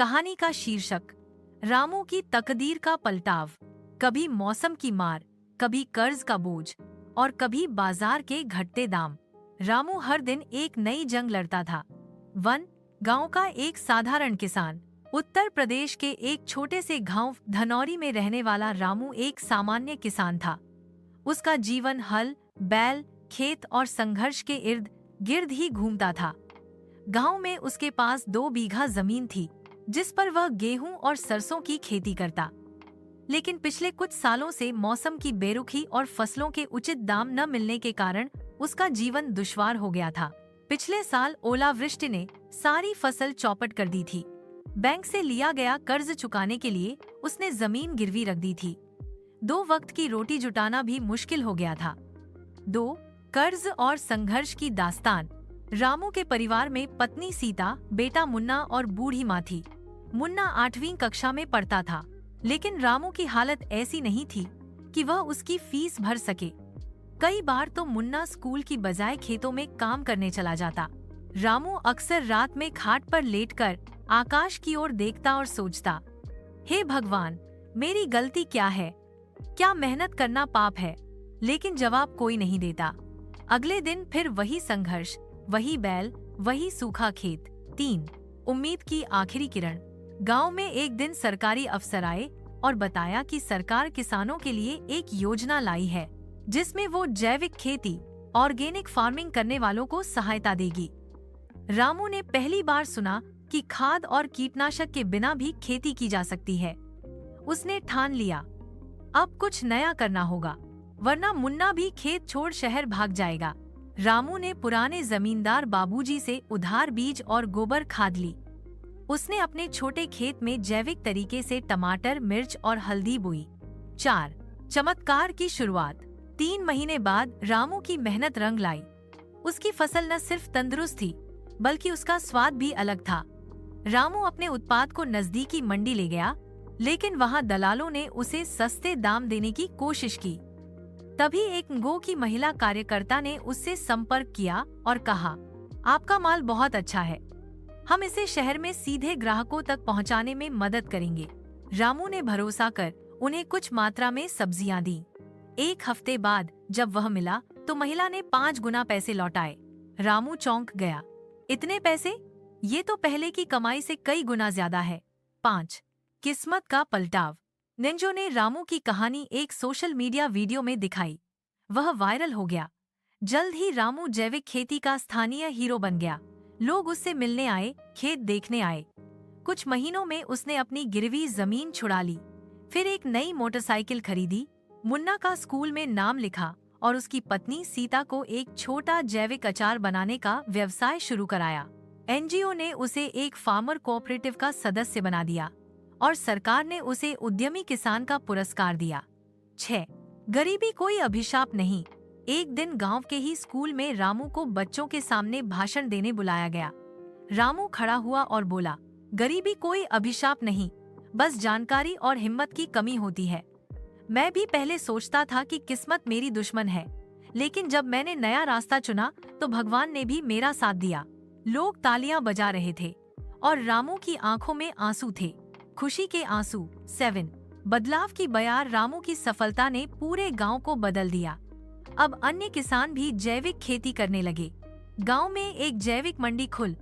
कहानी का शीर्षक रामू की तकदीर का पलटाव। कभी मौसम की मार, कभी कर्ज का बोझ और कभी बाजार के घटते दाम। रामू हर दिन एक नई जंग लड़ता था। गांव का एक साधारण किसान। उत्तर प्रदेश के एक छोटे से गांव धनौरी में रहने वाला रामू एक सामान्य किसान था। उसका जीवन हल, बैल, खेत और संघर्ष के इर्द गिर्द ही घूमता था। गांव में उसके पास 2 बीघा जमीन थी, जिस पर वह गेहूं और सरसों की खेती करता। लेकिन पिछले कुछ सालों से मौसम की बेरुखी और फसलों के उचित दाम न मिलने के कारण उसका जीवन दुश्वार हो गया था। पिछले साल ओलावृष्टि ने सारी फसल चौपट कर दी थी। बैंक से लिया गया कर्ज चुकाने के लिए उसने जमीन गिरवी रख दी थी। 2 वक्त की रोटी जुटाना भी मुश्किल हो गया था। कर्ज और संघर्ष की दास्तान। रामू के परिवार में पत्नी सीता, बेटा मुन्ना और बूढ़ी माँ थी। मुन्ना 8वीं कक्षा में पढ़ता था, लेकिन रामू की हालत ऐसी नहीं थी कि वह उसकी फीस भर सके। कई बार तो मुन्ना स्कूल की बजाय खेतों में काम करने चला जाता। रामू अक्सर रात में खाट पर लेटकर आकाश की ओर देखता और सोचता, हे भगवान, मेरी गलती क्या है? क्या मेहनत करना पाप है? लेकिन जवाब कोई नहीं देता। अगले दिन फिर वही संघर्ष, वही बैल, वही सूखा खेत। उम्मीद की आखिरी किरण। गांव में एक दिन सरकारी अफसर आए और बताया कि सरकार किसानों के लिए एक योजना लाई है, जिसमें वो जैविक खेती, ऑर्गेनिक फार्मिंग करने वालों को सहायता देगी। रामू ने पहली बार सुना कि खाद और कीटनाशक के बिना भी खेती की जा सकती है। उसने ठान लिया, अब कुछ नया करना होगा, वरना मुन्ना भी खेत छोड़ शहर भाग जाएगा। रामू ने पुराने जमींदार बाबूजी से उधार बीज और गोबर खाद ली। उसने अपने छोटे खेत में जैविक तरीके से टमाटर, मिर्च और हल्दी बोई। चमत्कार की शुरुआत। 3 महीने बाद रामू की मेहनत रंग लाई। उसकी फसल न सिर्फ तंदुरुस्त थी, बल्कि उसका स्वाद भी अलग था। रामू अपने उत्पाद को नजदीकी मंडी ले गया, लेकिन वहां दलालों ने उसे सस्ते दाम देने की कोशिश की। तभी एक गो की महिला कार्यकर्ता ने उससे संपर्क किया और कहा, आपका माल बहुत अच्छा है, हम इसे शहर में सीधे ग्राहकों तक पहुंचाने में मदद करेंगे। रामू ने भरोसा कर उन्हें कुछ मात्रा में सब्जियां दी। 1 हफ्ते बाद जब वह मिला तो महिला ने 5 गुना पैसे लौटाए। रामू चौंक गया, इतने पैसे? ये तो पहले की कमाई से कई गुना ज्यादा है। किस्मत का पलटाव। निंजो ने रामू की कहानी एक सोशल मीडिया वीडियो में दिखाई। वह वायरल हो गया। जल्द ही रामू जैविक खेती का स्थानीय हीरो बन गया। लोग उससे मिलने आए, खेत देखने आए। कुछ महीनों में उसने अपनी गिरवी जमीन छुड़ा ली, फिर एक नई मोटरसाइकिल खरीदी, मुन्ना का स्कूल में नाम लिखा और उसकी पत्नी सीता को एक छोटा जैविक अचार बनाने का व्यवसाय शुरू कराया। एनजीओ ने उसे एक फार्मर कोऑपरेटिव का सदस्य बना दिया और सरकार ने उसे उद्यमी किसान का पुरस्कार दिया। गरीबी कोई अभिशाप नहीं। एक दिन गांव के ही स्कूल में रामू को बच्चों के सामने भाषण देने बुलाया गया। रामू खड़ा हुआ और बोला, गरीबी कोई अभिशाप नहीं, बस जानकारी और हिम्मत की कमी होती है। मैं भी पहले सोचता था कि किस्मत मेरी दुश्मन है, लेकिन जब मैंने नया रास्ता चुना तो भगवान ने भी मेरा साथ दिया। लोग तालियां बजा रहे थे और रामू की आंखों में आंसू थे, खुशी के आंसू। बदलाव की बयार। रामू की सफलता ने पूरे गांव को बदल दिया। अब अन्य किसान भी जैविक खेती करने लगे। गांव में एक जैविक मंडी खुल